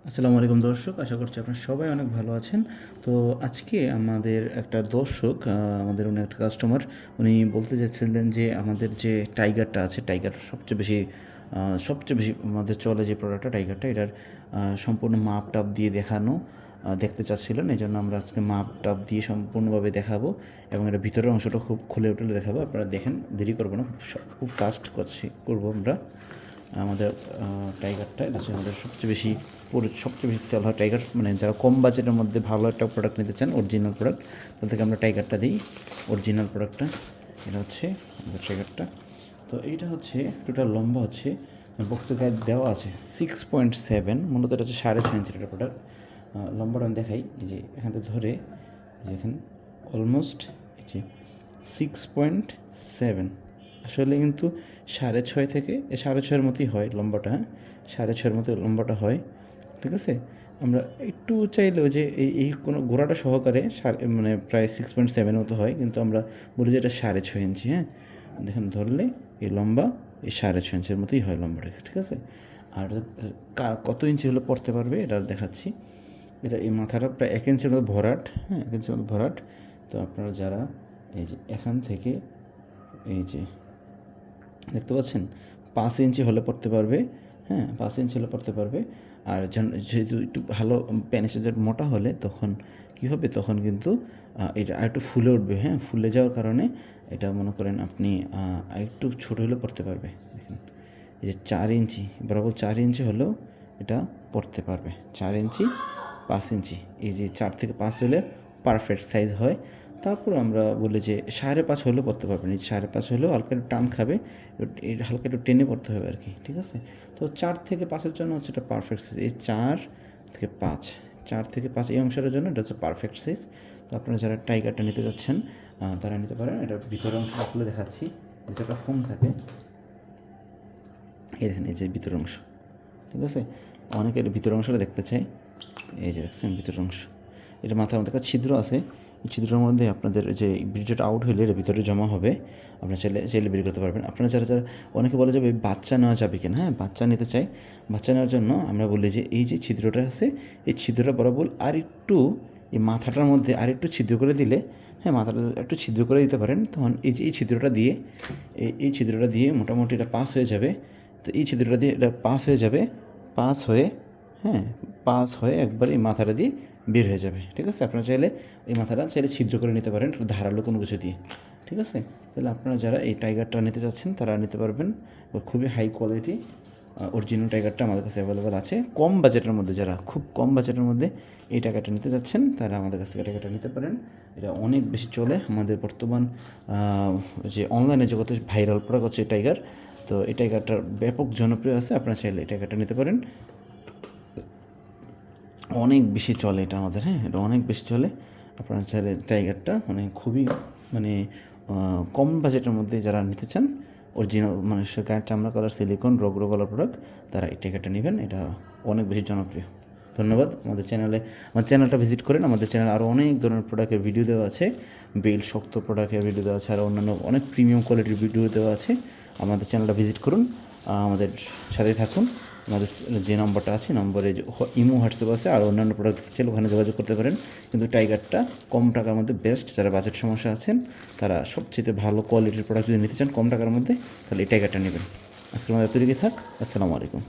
আসসালামু আলাইকুম দর্শক, আশা করছি আপনারা সবাই অনেক ভালো আছেন। তো আজকে আমাদের একটা দর্শক, আমাদের উনি একটা কাস্টমার, উনি বলতে চাচ্ছিলেন যে আমাদের যে টাইগারটা আছে, টাইগার সবচেয়ে বেশি আমাদের চলে যে প্রোডাক্টটা টাইগারটা, এটার সম্পূর্ণ মাপ টাপ দিয়ে দেখানো দেখতে চাচ্ছিলেন। এই জন্য আমরা আজকে মাপ টাপ দিয়ে সম্পূর্ণভাবে দেখাবো এবং এটা ভিতরের অংশটা খুব খুলে উঠলে দেখাবো। আপনারা দেখেন, দেরি করবো না, খুব ফাস্ট করবো আমরা। আমাদের টাইগারটা এটা হচ্ছে আমাদের সবচেয়ে বেশি সেল হয় টাইগার, মানে যারা কম বাজেটের মধ্যে ভালো একটা প্রোডাক্ট নিতে চান, অরিজিনাল প্রোডাক্ট, তাদের থেকে আমরা টাইগারটা দিই। অরিজিনাল প্রোডাক্টটা এটা হচ্ছে আমাদের টাইগারটা। তো এইটা হচ্ছে টোটাল লম্বা হচ্ছে, বক্সের গায়ে দেওয়া আছে 6.7, মূলত এটা হচ্ছে 6.5 ইঞ্চির একটা প্রোডাক্ট। লম্বাটা আমি দেখাই, এই যে এখান থেকে ধরে, এখানে অলমোস্ট এই যে 6.7, আসলে কিন্তু 6.5 থেকে 6.5-এর মতোই হয় লম্বাটা। হ্যাঁ, 6.5-এর মতো লম্বাটা হয়, ঠিক আছে। আমরা একটু চাইলেও যে এই কোনো গোড়াটা সহকারে মানে প্রায় 6.7 মতো হয়, কিন্তু আমরা বলি যে এটা 6.5 ইঞ্চি। হ্যাঁ, দেখেন ধরলে এই লম্বা এই 6.5 ইঞ্চির মতোই হয় লম্বাটা, ঠিক আছে। আর কত ইঞ্চি হলে পড়তে পারবে এটা দেখাচ্ছি। এটা এই মাথাটা প্রায় 1 ইঞ্চির মতো ভরাট। হ্যাঁ, 1 ইঞ্চির মতো ভরাট। তো আপনারা যারা এই যে এখান থেকে এই যে দেখতে পাচ্ছেন 5 ইঞ্চি হলে পড়তে পারবে। হ্যাঁ, 5 ইঞ্চি হলে পড়তে পারবে। আর যেহেতু একটু ভালো প্যানেসেজার মোটা হলে তখন কী হবে, তখন কিন্তু এটা আর একটু ফুলে উঠবে। হ্যাঁ, ফুলে যাওয়ার কারণে এটা মনে করেন আপনি একটু ছোটো হলে পড়তে পারবে। দেখেন এই যে 4 ইঞ্চি, বরাবর 4 ইঞ্চি হলেও এটা পড়তে পারবে। 4 ইঞ্চি, 5 ইঞ্চি, এই যে 4 থেকে 5 হলে পারফেক্ট সাইজ হয়। তারপর আমরা বলি যে 5.5 হলেও পড়তে পারবেন। এই 5.5 হলেও হালকা একটু টান খাবে, হালকা একটু টেনে পড়তে হবে আর কি, ঠিক আছে। তো 4 থেকে 5-এর জন্য হচ্ছে এটা পারফেক্ট সাইজ। এই 4 থেকে 5, 4 থেকে 5 এই অংশের জন্য এটা হচ্ছে পারফেক্ট সাইজ। তো আপনারা যারা টাইগারটা নিতে যাচ্ছেন তারা নিতে পারেন। এটা ভিতরের অংশটা খুলে দেখাচ্ছি, ভিতরটা ফোম থাকে। এই দেখেন, এই যে ভিতরের অংশ, ঠিক আছে। অনেকের ভিতরের অংশটা দেখতে চাই, এই যে দেখছেন ভিতরের অংশ। এটা মাথার মধ্যে একটা ছিদ্র আছে, এই ছিদ্রের মধ্যে আপনাদের যে ব্রিজটা আউট হলে এর ভিতরে জমা হবে। আপনার চাইলে বের করতে পারবেন। আপনারা যারা অনেকে বলে যে বাচ্চা নেওয়া যাবে কিনা। হ্যাঁ, বাচ্চা নিতে চাই। বাচ্চা নেওয়ার জন্য আমরা বলি যে এই যে ছিদ্রটা আছে, এই ছিদ্রটা বরাবর আর একটু এই মাথাটার মধ্যে আর একটু ছিদ্র করে দিলে, হ্যাঁ, মাথাটা একটু ছিদ্র করে দিতে পারেন, তখন এই যে এই ছিদ্রটা দিয়ে মোটামুটি এটা পাস হয়ে যাবে। তো এই ছিদ্রটা দিয়ে এটা পাস হয়ে যাবে, পাস হয়ে, হ্যাঁ, পাস হয়ে একবার এই মাথাটা দিয়ে বের হয়ে যাবে, ঠিক আছে। আপনারা চাইলে এই মাথাটা ছিদ্র করে নিতে পারেন ধারালো কোনো কিছু দিয়ে, ঠিক আছে। তাহলে আপনারা যারা এই টাইগারটা নিতে চাচ্ছেন তারা নিতে পারবেন। খুবই হাই কোয়ালিটি অরিজিনাল টাইগারটা আমাদের কাছে অ্যাভেলেবেল আছে। কম বাজেটের মধ্যে, যারা খুব কম বাজেটের মধ্যে এই টাইগারটা নিতে যাচ্ছেন তারা আমাদের কাছ থেকে টাইগারটা নিতে পারেন। এটা অনেক বেশি চলে আমাদের বর্তমান যে অনলাইনে জগতে ভাইরাল প্রোডাক্ট হচ্ছে টাইগার। তো এই টাইগারটার ব্যাপক জনপ্রিয় আছে, আপনারা চাইলে এই টাইগারটা নিতে পারেন। অনেক বেশি চলে এটা আমাদের। হ্যাঁ, এটা অনেক বেশি চলে। আপনারা চাইলে টাইগারটা মানে খুবই মানে কম বাজেটের মধ্যে যারা নিতে চান, অরিজিনাল মানুষের গায়ের চামড়া কালার সিলিকন রগরো কালার প্রোডাক্ট, তারা এই টাইগারটা নেবেন। এটা অনেক বেশি জনপ্রিয়। ধন্যবাদ। আমার চ্যানেলটা ভিজিট করেন। আমাদের চ্যানেলে আরও অনেক ধরনের প্রোডাক্টের ভিডিও দেওয়া আছে। বেল্ট শক্ত প্রোডাক্টের ভিডিও দেওয়া আছে, আর অন্যান্য অনেক প্রিমিয়াম কোয়ালিটির ভিডিও দেওয়া আছে। আমাদের চ্যানেলটা ভিজিট করুন, আমাদের সাথে থাকুন। আমাদের যে নম্বরটা আছে, নম্বরে ইমো হোয়াটসঅ্যাপ আছে, আর অন্যান্য প্রোডাক্ট চাইলে ওখানে যোগাযোগ করতে পারেন। কিন্তু টাইগারটা কম টাকার মধ্যে বেস্ট। যারা বাজেট সমস্যা আছেন তারা সবচেয়ে ভালো কোয়ালিটির প্রোডাক্ট যদি নিতে চান কম টাকার মধ্যে, তাহলে এই টাইগারটা নেবেন। আজকের মধ্যে তৈরি থাক। আসসালামু আলাইকুম।